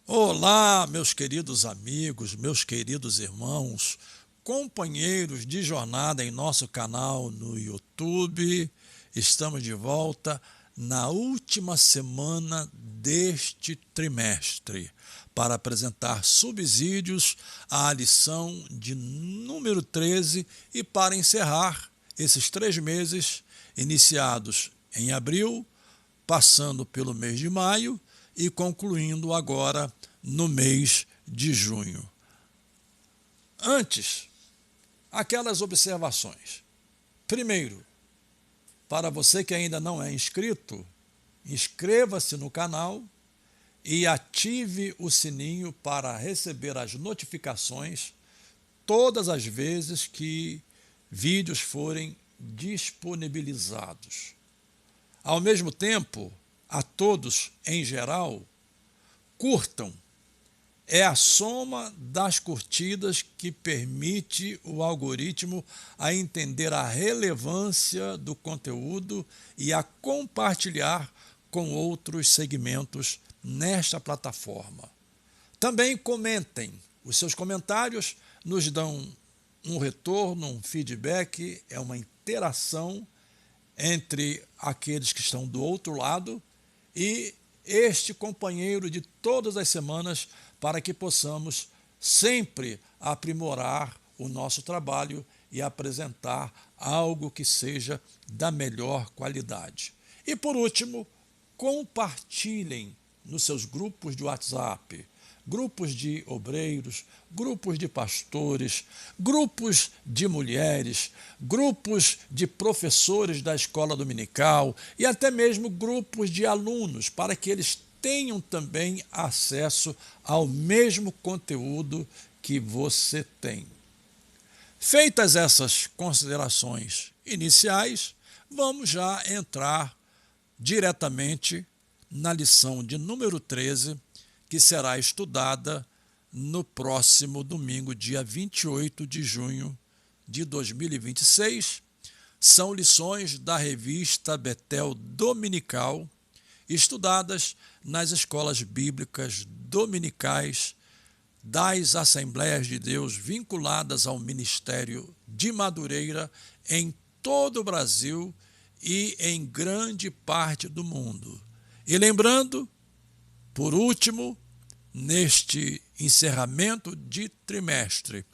Olá, meus queridos amigos, meus queridos irmãos, companheiros de jornada em nosso canal no YouTube. Estamos de volta na última semana deste trimestre para apresentar subsídios à lição de número 13 e para encerrar esses 3 meses iniciados em abril, passando pelo mês de maio e concluindo agora no mês de junho. Antes, aquelas observações. Primeiro, para você que ainda não é inscrito, inscreva-se no canal e ative o sininho para receber as notificações todas as vezes que vídeos forem disponibilizados. Ao mesmo tempo, a todos em geral, curtam. É a soma das curtidas que permite o algoritmo a entender a relevância do conteúdo e a compartilhar com outros segmentos nesta plataforma. Também comentem. Os seus comentários nos dão um retorno, um feedback, é uma interação entre aqueles que estão do outro lado e este companheiro de todas as semanas para que possamos sempre aprimorar o nosso trabalho e apresentar algo que seja da melhor qualidade. E por último, compartilhem nos seus grupos de WhatsApp, grupos de obreiros, grupos de pastores, grupos de mulheres, grupos de professores da escola dominical e até mesmo grupos de alunos, para que eles tenham também acesso ao mesmo conteúdo que você tem. Feitas essas considerações iniciais, vamos já entrar diretamente na lição de número 13, que será estudada no próximo domingo, dia 28 de junho de 2026. São lições da revista Betel Dominical, estudadas nas escolas bíblicas dominicais das Assembleias de Deus vinculadas ao Ministério de Madureira em todo o Brasil e em grande parte do mundo. E lembrando, por último, neste encerramento de trimestre,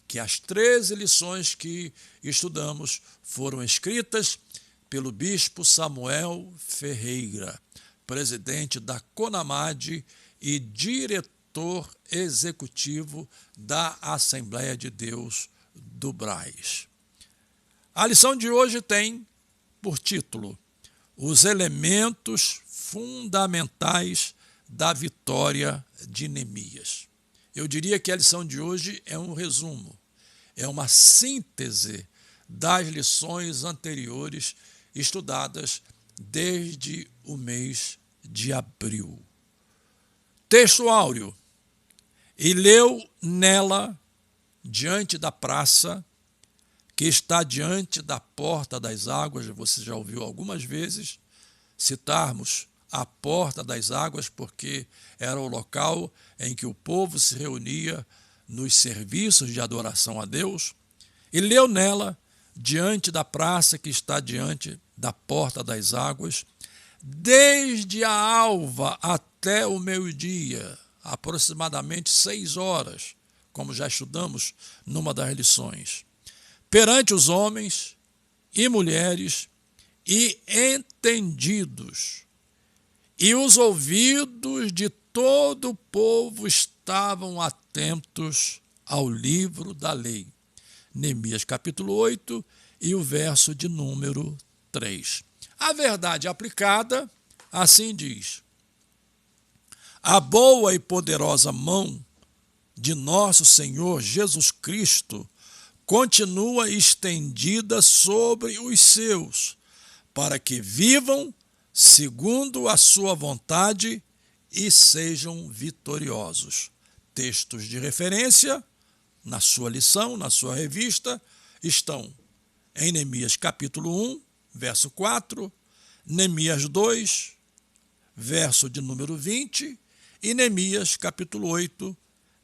que as 13 lições que estudamos foram escritas pelo bispo Samuel Ferreira, presidente da CONAMAD e diretor executivo da Assembleia de Deus do Brás. A lição de hoje tem por título Os elementos fundamentais da vitória de Neemias. Eu diria que a lição de hoje é um resumo, é uma síntese das lições anteriores estudadas desde o mês de abril. Texto áureo. E leu nela, diante da praça, que está diante da porta das águas, você já ouviu algumas vezes citarmos a porta das águas, porque era o local em que o povo se reunia nos serviços de adoração a Deus, e leu nela, diante da praça que está diante da porta das águas, desde a alva até o meio-dia, aproximadamente 6 horas, como já estudamos numa das lições, perante os homens e mulheres e entendidos, e os ouvidos de todo o povo estavam atentos ao livro da lei. Neemias capítulo 8 e o verso de número 3. A verdade aplicada, assim diz: a boa e poderosa mão de nosso Senhor Jesus Cristo continua estendida sobre os seus, para que vivam segundo a sua vontade e sejam vitoriosos. Textos de referência, na sua lição, na sua revista, estão em Neemias capítulo 1, verso 4, Neemias 2, verso de número 20, e Neemias, capítulo 8,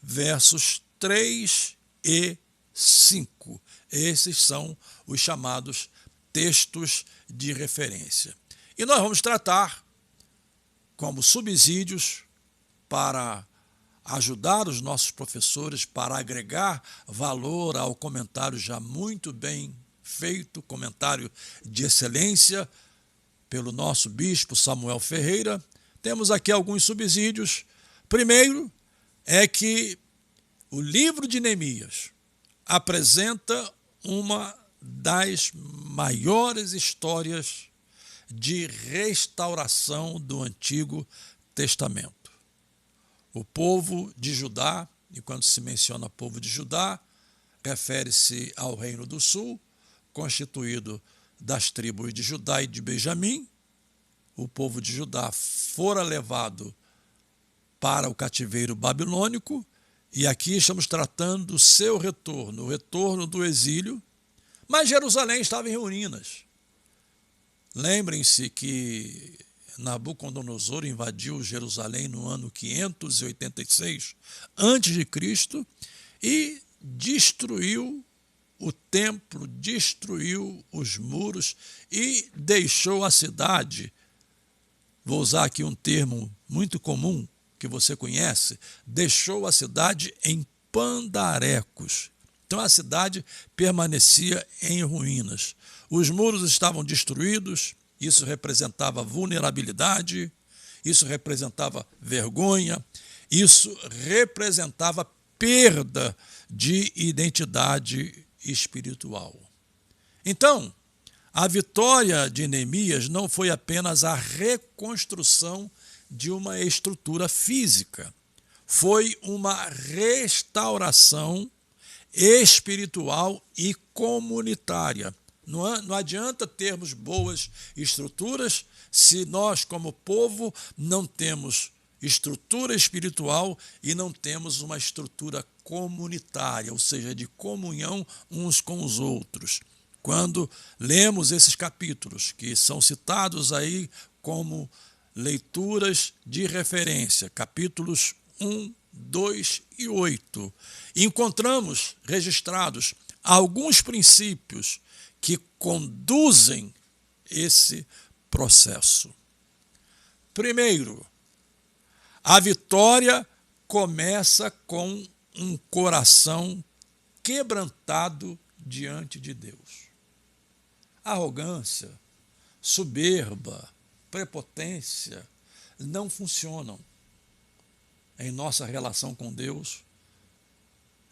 versos 3 e 5. Esses são os chamados textos de referência. E nós vamos tratar como subsídios para ajudar os nossos professores, para agregar valor ao comentário já muito bem feito, comentário de excelência pelo nosso bispo Samuel Ferreira. Temos aqui alguns subsídios. Primeiro é que o livro de Neemias apresenta uma das maiores histórias de restauração do Antigo Testamento. O povo de Judá, e quando se menciona povo de Judá, refere-se ao Reino do Sul, constituído das tribos de Judá e de Benjamim. O povo de Judá fora levado para o cativeiro babilônico, e aqui estamos tratando do seu retorno, o retorno do exílio, mas Jerusalém estava em ruínas. Lembrem-se que Nabucodonosor invadiu Jerusalém no ano 586 a.C. e destruiu o templo, destruiu os muros e deixou a cidade. Vou usar aqui um termo muito comum que você conhece, deixou a cidade em pandarecos. Então a cidade permanecia em ruínas. Os muros estavam destruídos, isso representava vulnerabilidade, isso representava vergonha, isso representava perda de identidade espiritual. Então, a vitória de Neemias não foi apenas a reconstrução de uma estrutura física, foi uma restauração espiritual e comunitária. Não adianta termos boas estruturas se nós, como povo, não temos estrutura espiritual e não temos uma estrutura comunitária, ou seja, de comunhão uns com os outros. Quando lemos esses capítulos, que são citados aí como leituras de referência, capítulos 1, 2 e 8, encontramos registrados alguns princípios que conduzem esse processo. Primeiro, a vitória começa com um coração quebrantado diante de Deus. Arrogância, soberba, prepotência não funcionam em nossa relação com Deus,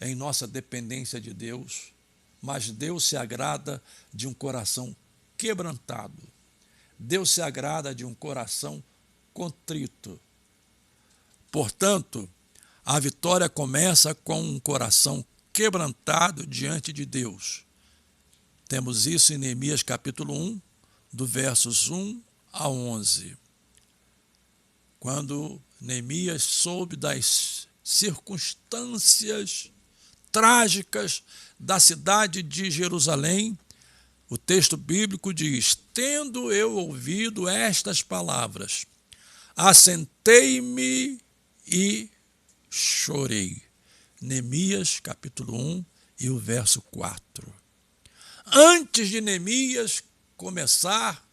em nossa dependência de Deus, mas Deus se agrada de um coração quebrantado. Deus se agrada de um coração contrito. Portanto, a vitória começa com um coração quebrantado diante de Deus. Temos isso em Neemias capítulo 1, do versos 1 a 11. Quando Neemias soube das circunstâncias trágicas da cidade de Jerusalém, o texto bíblico diz: tendo eu ouvido estas palavras, assentei-me e chorei. Neemias capítulo 1 e o verso 4. Antes de Neemias começar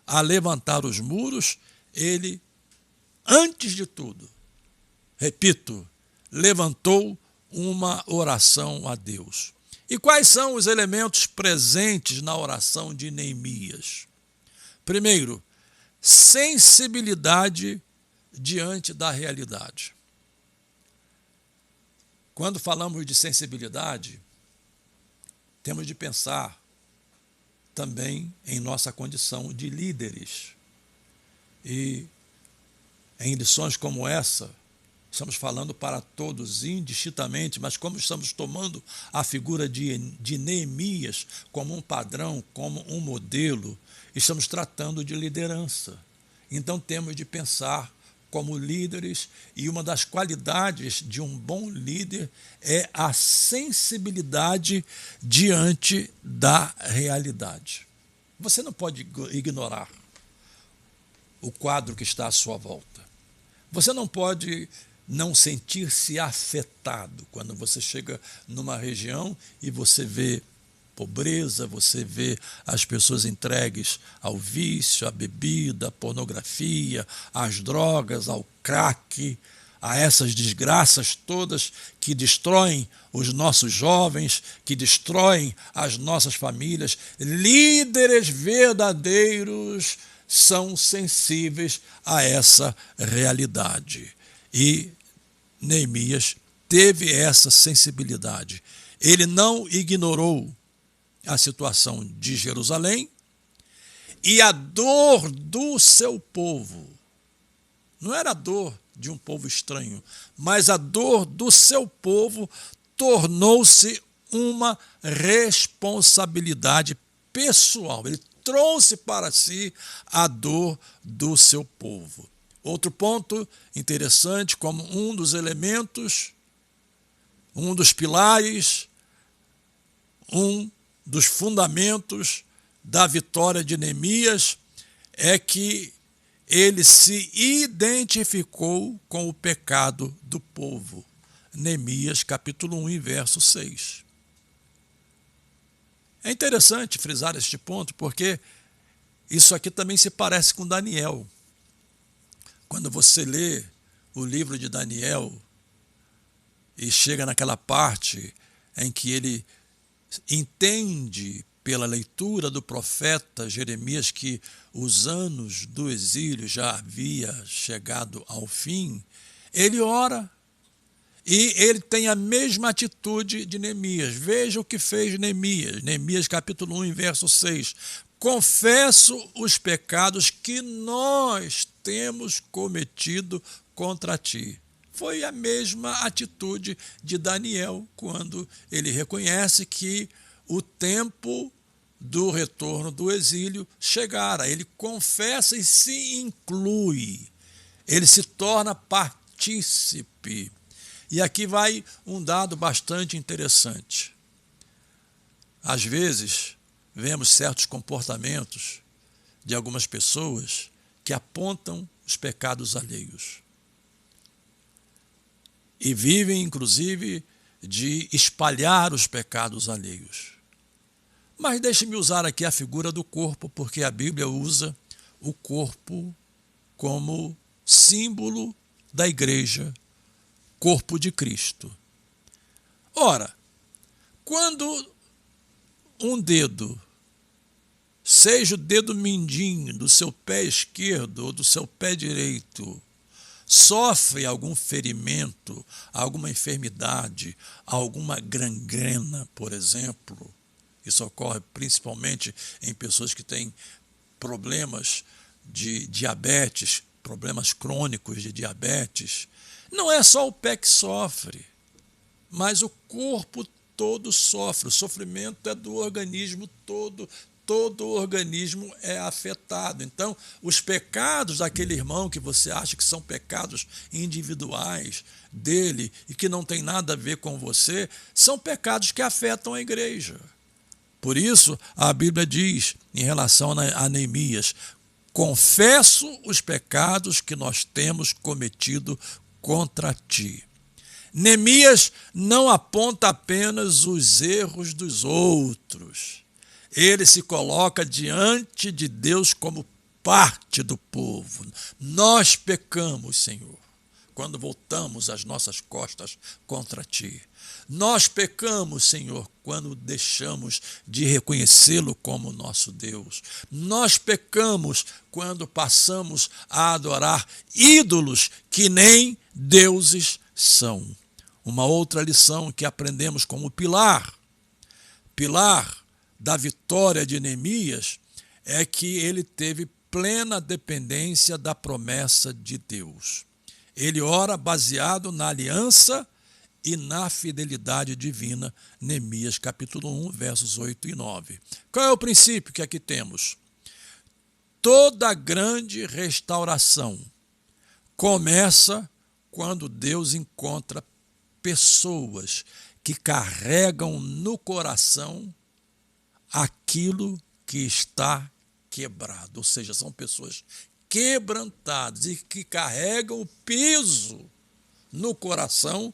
a levantar os muros, ele, antes de tudo, repito, levantou uma oração a Deus. E quais são os elementos presentes na oração de Neemias? Primeiro, sensibilidade diante da realidade. Quando falamos de sensibilidade, temos de pensar também em nossa condição de líderes. E em lições como essa, estamos falando para todos indistintamente, mas como estamos tomando a figura de Neemias como um padrão, como um modelo, estamos tratando de liderança. Então temos de pensar como líderes, e uma das qualidades de um bom líder é a sensibilidade diante da realidade. Você não pode ignorar o quadro que está à sua volta. Você não pode não sentir-se afetado quando você chega numa região e você vê pobreza, você vê as pessoas entregues ao vício, à bebida, à pornografia, às drogas, ao crack, a essas desgraças todas que destroem os nossos jovens, que destroem as nossas famílias. Líderes verdadeiros são sensíveis a essa realidade. E Neemias teve essa sensibilidade. Ele não ignorou a situação de Jerusalém e a dor do seu povo. Não era a dor de um povo estranho, mas a dor do seu povo tornou-se uma responsabilidade pessoal. Ele trouxe para si a dor do seu povo. Outro ponto interessante, como um dos elementos, um dos pilares, um dos fundamentos da vitória de Neemias, é que ele se identificou com o pecado do povo. Neemias, capítulo 1, verso 6. É interessante frisar este ponto, porque isso aqui também se parece com Daniel. Quando você lê o livro de Daniel e chega naquela parte em que ele entende pela leitura do profeta Jeremias que os anos do exílio já havia chegado ao fim, ele ora e ele tem a mesma atitude de Neemias. Veja o que fez Neemias. Neemias capítulo 1, verso 6. Confesso os pecados que nós temos cometido contra ti. Foi a mesma atitude de Daniel quando ele reconhece que o tempo do retorno do exílio chegara. Ele confessa e se inclui. Ele se torna partícipe. E aqui vai um dado bastante interessante. Às vezes, vemos certos comportamentos de algumas pessoas que apontam os pecados alheios. E vivem, inclusive, de espalhar os pecados alheios. Mas deixe-me usar aqui a figura do corpo, porque a Bíblia usa o corpo como símbolo da igreja, corpo de Cristo. Ora, quando um dedo, seja o dedo mindinho do seu pé esquerdo ou do seu pé direito, sofre algum ferimento, alguma enfermidade, alguma gangrena, por exemplo, isso ocorre principalmente em pessoas que têm problemas de diabetes, problemas crônicos de diabetes. Não é só o pé que sofre, mas o corpo todo sofre. O sofrimento é do organismo todo. Todo o organismo é afetado. Então, os pecados daquele irmão que você acha que são pecados individuais dele e que não tem nada a ver com você, são pecados que afetam a igreja. Por isso, a Bíblia diz, em relação a Neemias, confesso os pecados que nós temos cometido contra ti. Neemias não aponta apenas os erros dos outros. Ele se coloca diante de Deus como parte do povo. Nós pecamos, Senhor, quando voltamos as nossas costas contra ti. Nós pecamos, Senhor, quando deixamos de reconhecê-lo como nosso Deus. Nós pecamos quando passamos a adorar ídolos que nem deuses são. Uma outra lição que aprendemos como pilar da vitória de Neemias, é que ele teve plena dependência da promessa de Deus. Ele ora baseado na aliança e na fidelidade divina, Neemias capítulo 1, versos 8 e 9. Qual é o princípio que aqui temos? Toda grande restauração começa quando Deus encontra pessoas que carregam no coração aquilo que está quebrado, ou seja, são pessoas quebrantados e que carregam o peso no coração,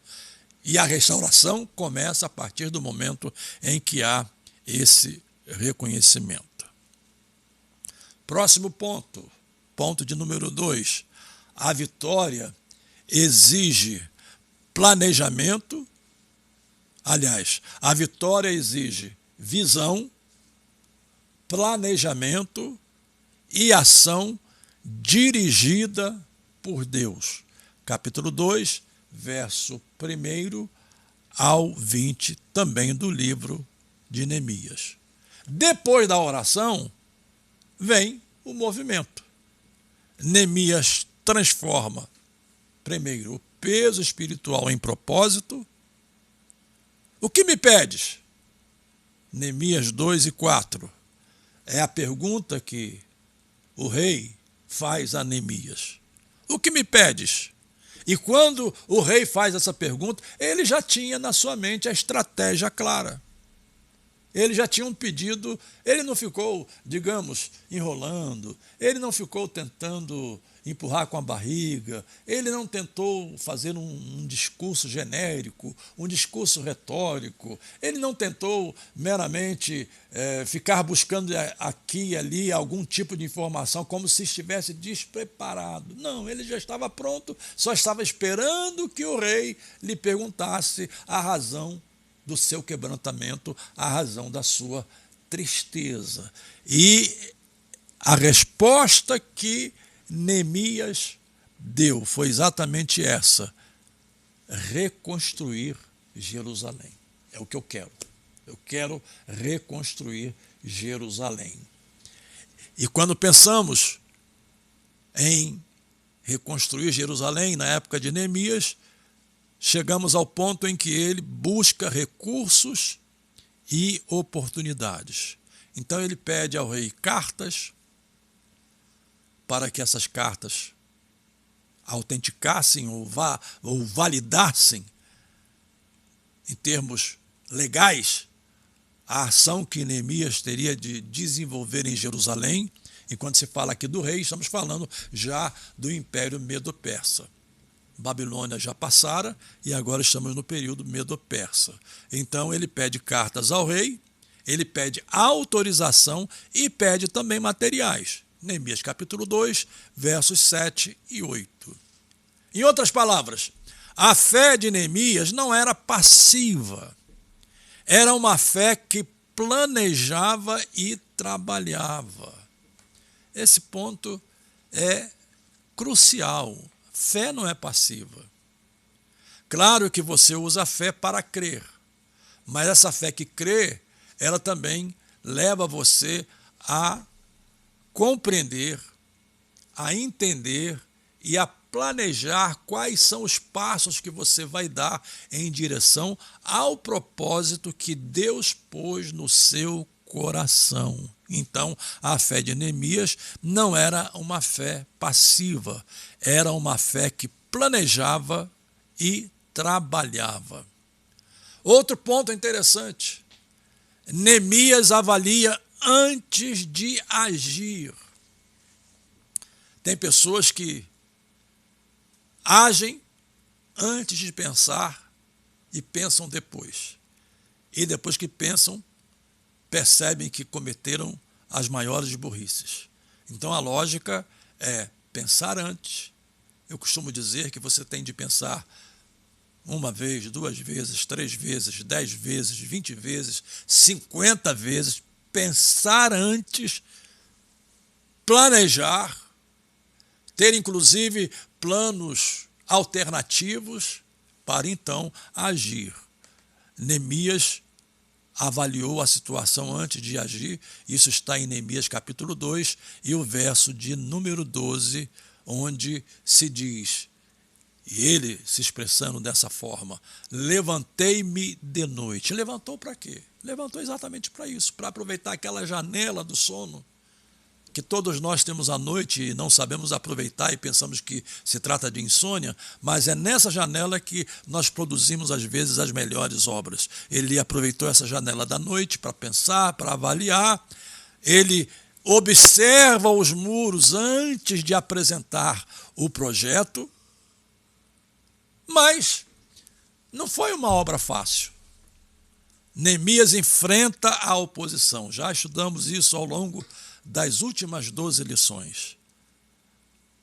e a restauração começa a partir do momento em que há esse reconhecimento. Próximo ponto, ponto de número 2. A vitória exige planejamento. Aliás, a vitória exige visão, planejamento e ação dirigida por Deus. Capítulo 2, verso 1 ao 20, também do livro de Neemias. Depois da oração, vem o movimento. Neemias transforma, primeiro, o peso espiritual em propósito. O que me pedes? Neemias 2 e 4. É a pergunta que o rei faz a Neemias. O que me pedes? E quando o rei faz essa pergunta, ele já tinha na sua mente a estratégia clara. Ele já tinha um pedido, ele não ficou, digamos, enrolando, ele não ficou tentando empurrar com a barriga, ele não tentou fazer um discurso genérico, um discurso retórico, ele não tentou meramente ficar buscando aqui e ali algum tipo de informação como se estivesse despreparado. Não, ele já estava pronto, só estava esperando que o rei lhe perguntasse a razão do seu quebrantamento, a razão da sua tristeza. E a resposta que Neemias deu foi exatamente essa: reconstruir Jerusalém. É o que eu quero. Eu quero reconstruir Jerusalém. E quando pensamos em reconstruir Jerusalém, na época de Neemias, chegamos ao ponto em que ele busca recursos e oportunidades. Então ele pede ao rei cartas, para que essas cartas autenticassem ou validassem, em termos legais, a ação que Neemias teria de desenvolver em Jerusalém. E quando se fala aqui do rei, estamos falando já do Império Medo-Persa. Babilônia já passara e agora estamos no período Medo-Persa. Então ele pede cartas ao rei, ele pede autorização e pede também materiais. Neemias capítulo 2, versos 7 e 8. Em outras palavras, a fé de Neemias não era passiva, era uma fé que planejava e trabalhava. Esse ponto é crucial. Fé não é passiva. Claro que você usa a fé para crer, mas essa fé que crê, ela também leva você a compreender, a entender e a planejar quais são os passos que você vai dar em direção ao propósito que Deus pôs no seu coração. Então, a fé de Neemias não era uma fé passiva, era uma fé que planejava e trabalhava. Outro ponto interessante: Neemias avalia antes de agir. Tem pessoas que agem antes de pensar e pensam depois. E depois que pensam, percebem que cometeram as maiores burrices. Então a lógica é pensar antes. Eu costumo dizer que você tem de pensar uma vez, 2 vezes, 3 vezes, 10 vezes, 20 vezes, 50 vezes, pensar antes, planejar, ter inclusive planos alternativos para então agir. Neemias avaliou a situação antes de agir, isso está em Neemias capítulo 2 e o verso de número 12, onde se diz, e ele se expressando dessa forma: levantei-me de noite. Levantou para quê? Levantou exatamente para isso, para aproveitar aquela janela do sono que todos nós temos à noite e não sabemos aproveitar e pensamos que se trata de insônia, mas é nessa janela que nós produzimos às vezes as melhores obras. Ele aproveitou essa janela da noite para pensar, para avaliar, ele observa os muros antes de apresentar o projeto, mas não foi uma obra fácil. Neemias enfrenta a oposição. Já estudamos isso ao longo das últimas 12 lições.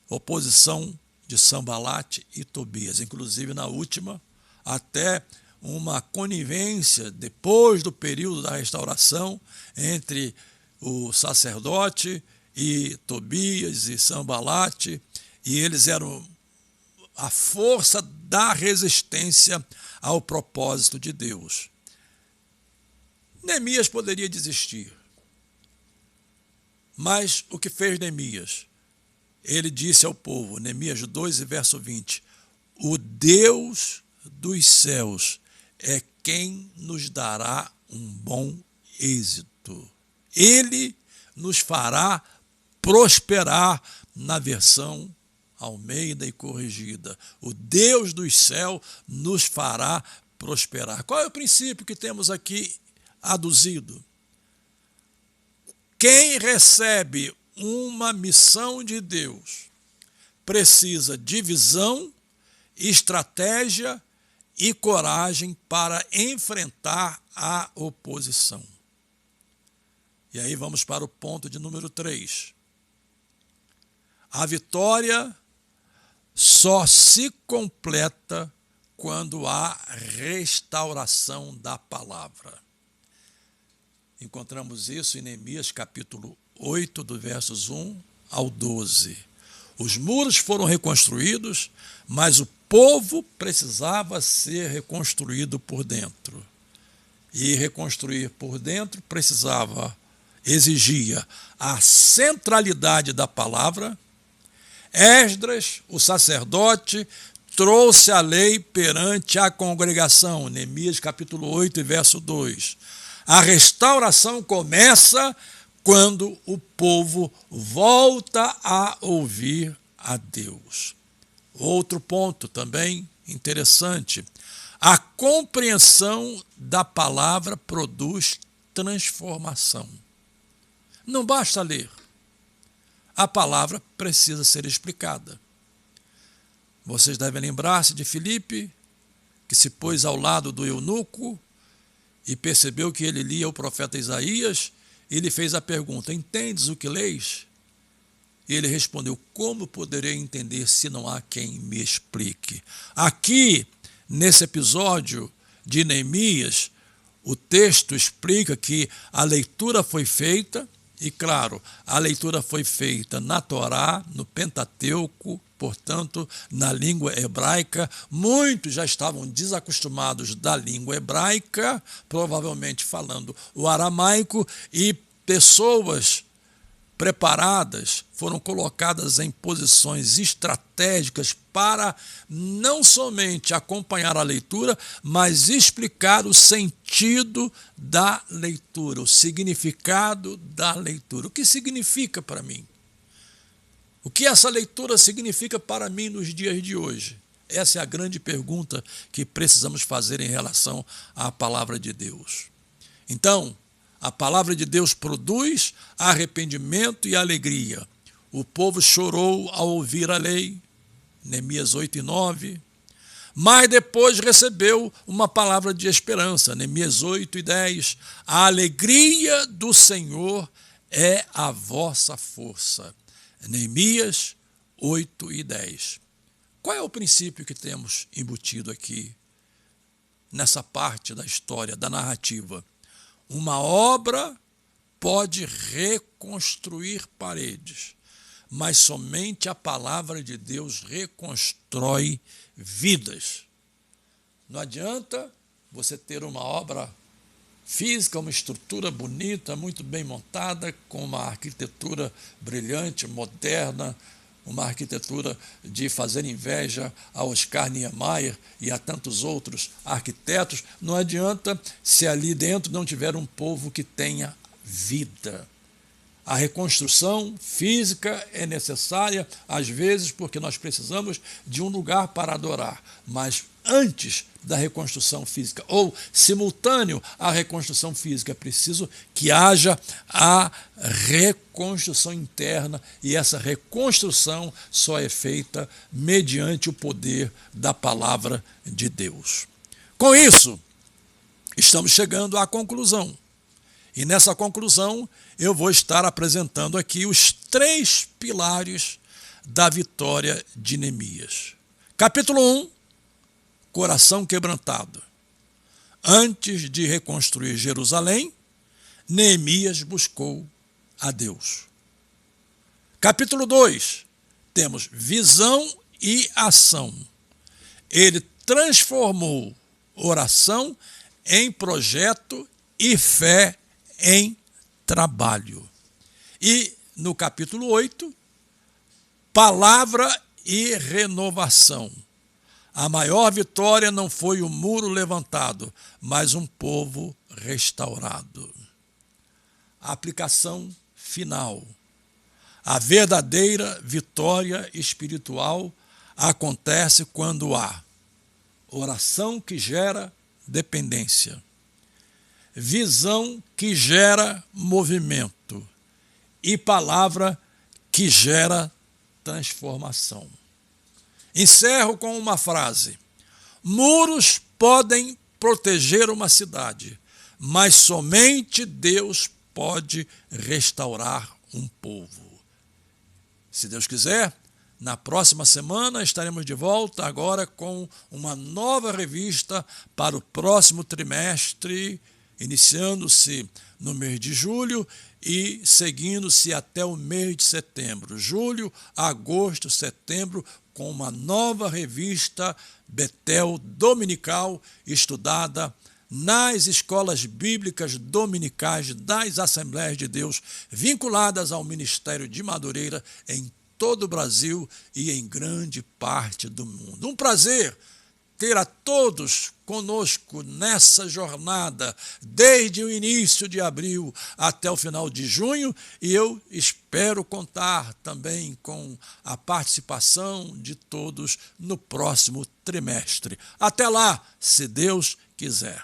Oposição de Sanbalate e Tobias. Inclusive, na última, até uma conivência, depois do período da restauração, entre o sacerdote e Tobias e Sanbalate, e eles eram a força da resistência ao propósito de Deus. Neemias poderia desistir, mas o que fez Neemias? Ele disse ao povo, Neemias 2, verso 20, o Deus dos céus é quem nos dará um bom êxito. Ele nos fará prosperar, na versão Almeida e corrigida. O Deus dos céus nos fará prosperar. Qual é o princípio que temos aqui aduzido? Quem recebe uma missão de Deus precisa de visão, estratégia e coragem para enfrentar a oposição. E aí vamos para o ponto de número 3. A vitória só se completa quando há restauração da palavra. Encontramos isso em Neemias capítulo 8, do versos 1 ao 12. Os muros foram reconstruídos, mas o povo precisava ser reconstruído por dentro. E reconstruir por dentro exigia a centralidade da palavra. Esdras, o sacerdote, trouxe a lei perante a congregação. Neemias capítulo 8, verso 2. A restauração começa quando o povo volta a ouvir a Deus. Outro ponto também interessante. A compreensão da palavra produz transformação. Não basta ler. A palavra precisa ser explicada. Vocês devem lembrar-se de Filipe, que se pôs ao lado do eunuco e percebeu que ele lia o profeta Isaías, e lhe fez a pergunta, entendes o que leis? E ele respondeu, como poderei entender se não há quem me explique? Aqui, nesse episódio de Neemias, o texto explica que a leitura foi feita, e claro, a leitura foi feita na Torá, no Pentateuco, portanto, na língua hebraica. Muitos já estavam desacostumados da língua hebraica, provavelmente falando o aramaico, e pessoas preparadas foram colocadas em posições estratégicas para não somente acompanhar a leitura, mas explicar o sentido da leitura, o significado da leitura. O que significa para mim? O que essa leitura significa para mim nos dias de hoje? Essa é a grande pergunta que precisamos fazer em relação à palavra de Deus. Então, a palavra de Deus produz arrependimento e alegria. O povo chorou ao ouvir a lei, Neemias 8 e 9, mas depois recebeu uma palavra de esperança, Neemias 8 e 10. A alegria do Senhor é a vossa força, Neemias 8 e 10. Qual é o princípio que temos embutido aqui, nessa parte da história, da narrativa? Uma obra pode reconstruir paredes, mas somente a palavra de Deus reconstrói vidas. Não adianta você ter uma obra física, uma estrutura bonita, muito bem montada, com uma arquitetura brilhante, moderna, uma arquitetura de fazer inveja a Oscar Niemeyer e a tantos outros arquitetos. Não adianta se ali dentro não tiver um povo que tenha vida. A reconstrução física é necessária, às vezes, porque nós precisamos de um lugar para adorar. Mas antes da reconstrução física, ou simultâneo à reconstrução física, é preciso que haja a reconstrução interna, e essa reconstrução só é feita mediante o poder da palavra de Deus. Com isso, estamos chegando à conclusão. E nessa conclusão, eu vou estar apresentando aqui os 3 pilares da vitória de Neemias. Capítulo 1, coração quebrantado. Antes de reconstruir Jerusalém, Neemias buscou a Deus. Capítulo 2, temos visão e ação. Ele transformou oração em projeto e fé em trabalho. E no capítulo 8, palavra e renovação. A maior vitória não foi o muro levantado, mas um povo restaurado. A aplicação final. A verdadeira vitória espiritual acontece quando há oração que gera dependência, visão que gera movimento e palavra que gera transformação. Encerro com uma frase: muros podem proteger uma cidade, mas somente Deus pode restaurar um povo. Se Deus quiser, na próxima semana estaremos de volta, agora com uma nova revista para o próximo trimestre, iniciando-se no mês de julho e seguindo-se até o mês de setembro. Julho, agosto, setembro, com uma nova revista Betel Dominical, estudada nas escolas bíblicas dominicais das Assembleias de Deus, vinculadas ao Ministério de Madureira em todo o Brasil e em grande parte do mundo. Um prazer ter a todos conosco nessa jornada, desde o início de abril até o final de junho, e eu espero contar também com a participação de todos no próximo trimestre. Até lá, se Deus quiser.